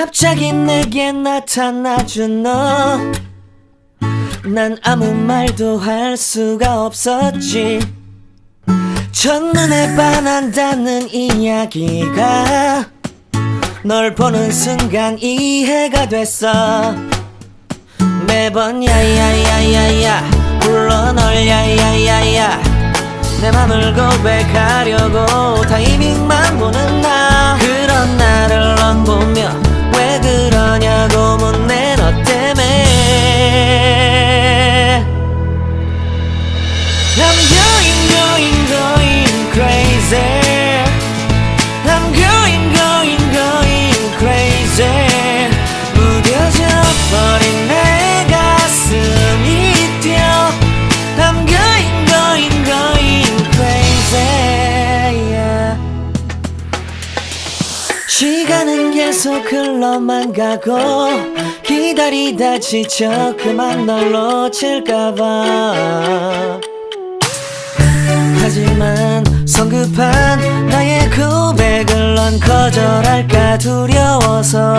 갑자기 내게 나타나준 너, 난 아무 말도 할 수가 없었지. 첫눈에 반한다는 이야기가 널 보는 순간 이해가 됐어. 매번 야야야야야 불러 널 야야야야, 내 맘을 고백하려고 타이밍만 보는 나. 그런 나를 넌 보며 왜 그러냐고 묻네. 너 때문에 I'm going crazy. I'm going crazy. 무뎌져 버린 내 가슴이 뛰어. I'm going crazy, yeah. 시간은 계속 흘러만 가고 기다리다 지쳐 그만 널 놓칠까봐. 하지만 성급한 나의 고백을 넌 거절할까 두려워서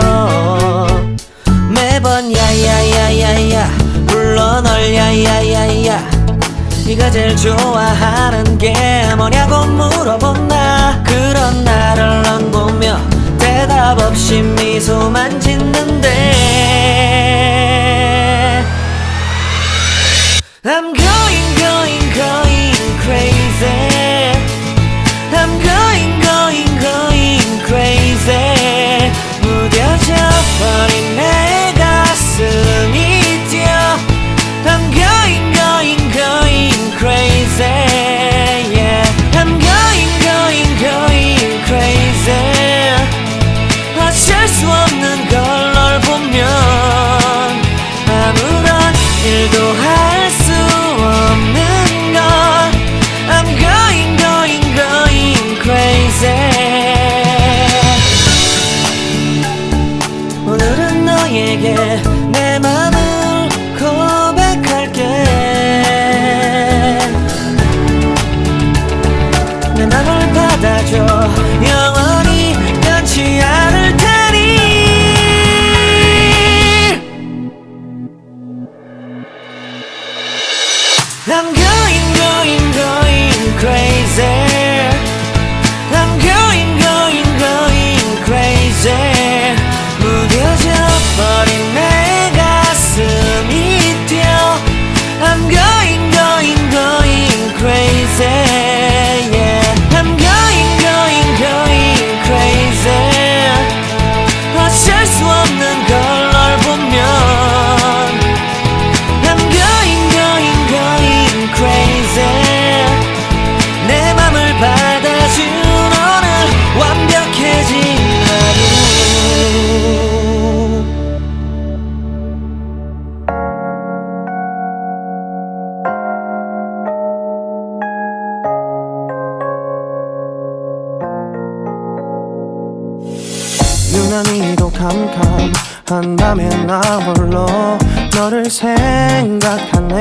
매번 야야야야야 불러 널 야야야야. 네가 제일 좋아하는 게 뭐냐고 물어본 나. 그런 나를 넌 보며 대답 없이 미소만 짓는데 I'm going crazy. I'm going crazy. 무뎌져 버린 내 가슴이 뛰어. I'm going crazy, yeah. I'm going crazy. 어쩔 수 없는 걸 널 보면 아무런 일도 할 수 없는 걸. I'm going crazy. 오늘은 너에게 내 맘을 고백할게. 내 맘을 받아줘. 영원히 변치 않을 테니. I'm going crazy. I'm going crazy. 무뎌져 버린 내 가슴이 뛰어. I'm going crazy, yeah. I'm going crazy. 어쩔 수 없는 걸 널 보면 I'm going crazy. 내 맘을 받아준 오늘 완벽해진 하루. 유난히도 캄캄한 밤에 나 홀로 너를 생각하네.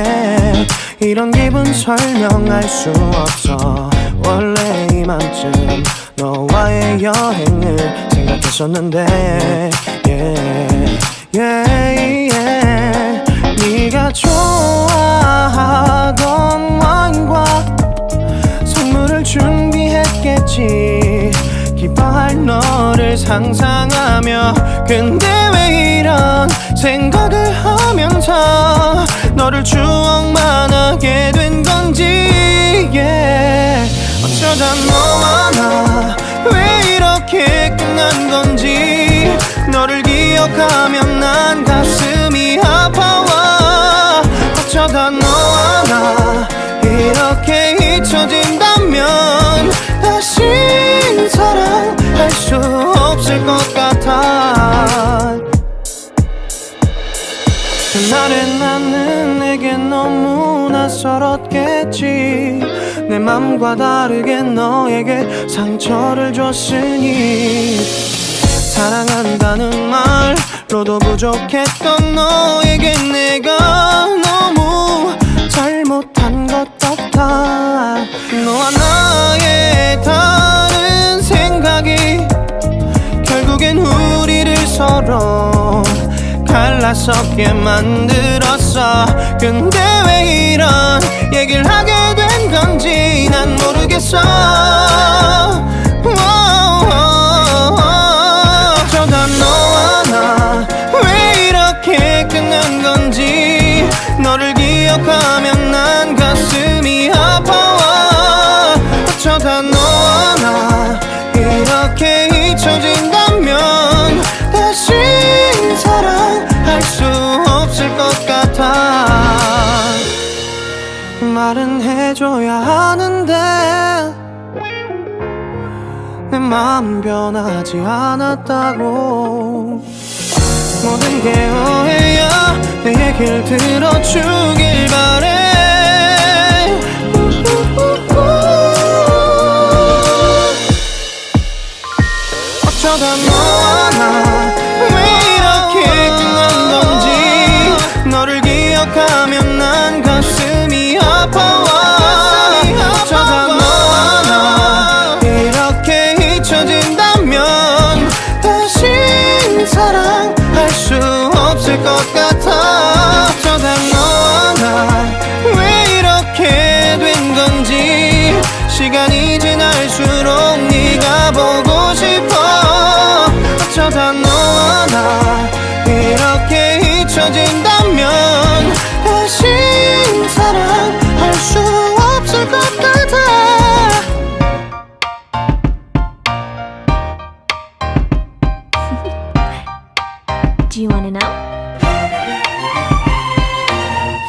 이런 기분 설명할 수 없어. 원래 이맘쯤 너와의 여행을 생각했었는데 yeah, yeah, yeah. 네가 좋아하던 와인과 선물을 준비했겠지. 기뻐할 너를 상상하며. 근데 왜 이런 생각을 하면서 너를 추억만 하게 된 건지, yeah. 어쩌다 너와 나 왜 이렇게 끝난 건지. 너를 기억하면 난 가슴이 아파와. 어쩌다 너와 나 이렇게 잊혀진다면 다시 사랑할 수 없을 것 같아. 그날의 나는 내게 너무 낯설었겠지. 내 맘과 다르게 너에게 상처를 줬으니. 사랑한다는 말로도 부족했던 너에게 내가 너무 잘못한 것 같아. 너와 나의 다른 생각이 결국엔 우리를 서로 갈라서게 만들었어. 근데 왜 이런 얘기를 하게 된 건지 난 모르겠어. 어쩌다 너와 나 왜 이렇게 끝난 건지 너를 기억하면 난 가슴이 아파와. 어쩌다 너와 나 이렇게 잊혀진다면 다시 사랑할 수 없을 것 같아. 말은 해줘야 하는데 내 마음은 변하지 않았다고. 모든 게 오해야. 내 얘기를 들어주길 바래. 어쩌다 너와 나 왜 이렇게 끝난 건지 너를 기억하면 난 가슴이 아파와. 어쩌다 너와 나 이렇게 잊혀진다면 다시 사랑할 수 없을 것 같아. 어쩌다 너와 나 왜 이렇게 된 건지 시간이 지날수록 네가 보고 싶어. 어쩌다 너와 나 이렇게 잊혀진다면 다시 사랑할 수 없을 것 같아. Do you wanna know?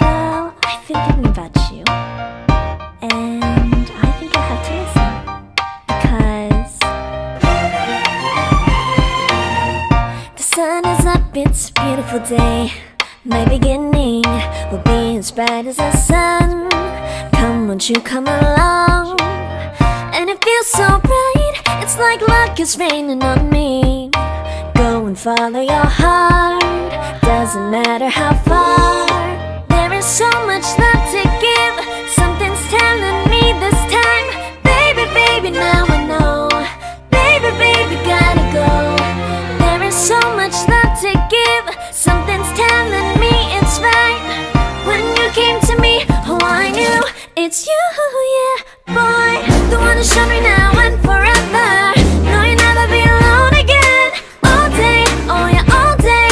Well, I've been thinking about you, and I think I'll have to listen. Because the sun is up, it's a beautiful day. My beginning will be as bright as the sun. Come, won't you come along? And it feels so bright, it's like luck is raining on me. Go and follow your heart, doesn't matter how far. There is so much love to give, something's telling me this time. Baby, baby, now I know. Baby, baby, gotta go. There is so much love to give, something's telling me it's right. When you came to me, oh I knew it's you, yeah, boy. The one who showed me now and forever. No, you'll never be alone again. All day, oh yeah, all day.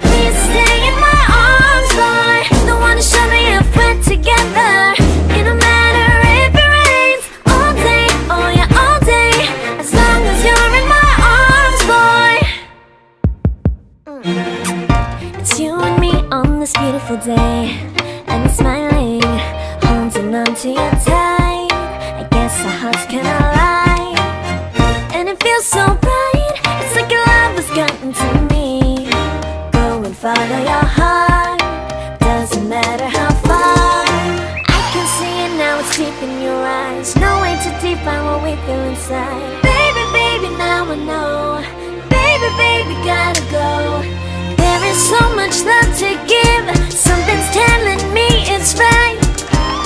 Please stay in my arms, boy. The one who showed me if we're together. It don't matter if it rains. All day, oh yeah, all day. As long as you're in my arms, boy. It's you and me on this beautiful day, and you're smiling, holding on to your tight. I guess our hearts can align, and it feels so bright. It's like your love has gotten to me. Go and follow your heart, doesn't matter how far. I can see it now, it's deep in your eyes. No way to define what we feel inside. Baby, baby, now I know. Baby, baby, gotta go. There is so much love to give, something's telling me it's right.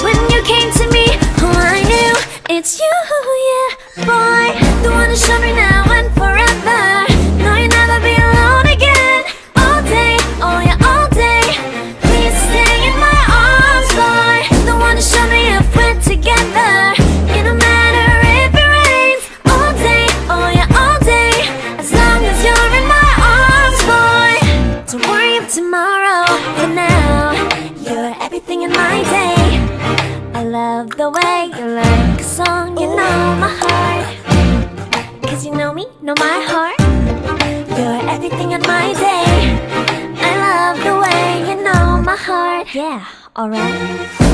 When you came to me, oh I knew it's you, yeah, boy. The one who showed me now and forever. No, you'll never be alone again. All day, oh yeah, all day. Please stay in my arms, boy. The one who showed me if we're together. It don't matter if it rains. All day, oh yeah, all day. As long as you're in my arms, boy. Don't worry of tomorrow, for now you're everything in my day. I love the way you like a song, you know my heart. Cause you know me, know my heart. You're everything in my day. I love the way you know my heart. Yeah, alright.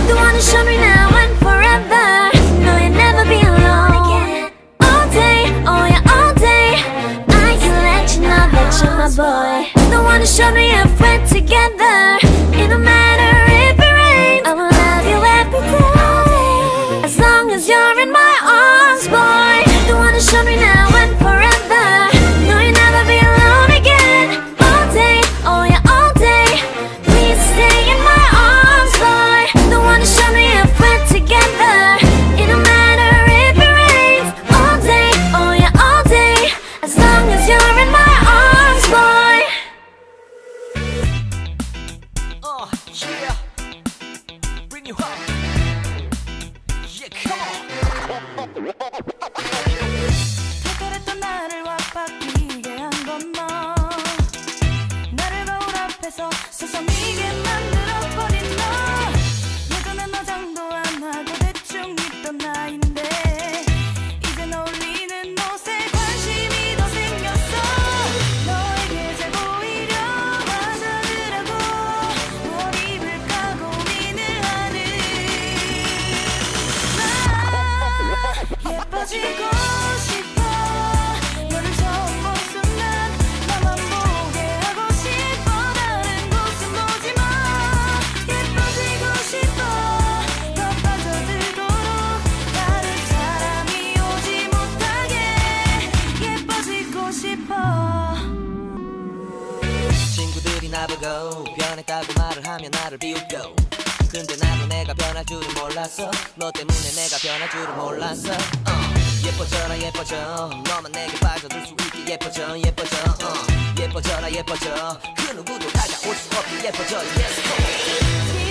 The one who showed me now and forever. No, you'll never be alone again. All day, oh yeah, all day. I can let you know that you're my boy. The one who showed me if we're together. It don't matter if it rains. I will love you every day. As long as you're in my arms, boy. The one who showed me now and forever. No, you'll never be alone again. All day, oh yeah, all day. Please stay in my arms, boy. The one who showed me if we're together. It don't matter if it rains. All day, oh yeah, all day. As long as you're in my arms, boy. 그러고 변했다고 말을 하면 나를 비웃고 근데 나도 내가 변할 줄은 몰랐어 너 때문에 내가 변할 줄은 몰랐어 예뻐져라 예뻐져 너만 내게 빠져들 수 있게 예뻐져 예뻐져 예뻐져라 예뻐져 그 누구도 다가올 수 없게 예뻐져 Yes,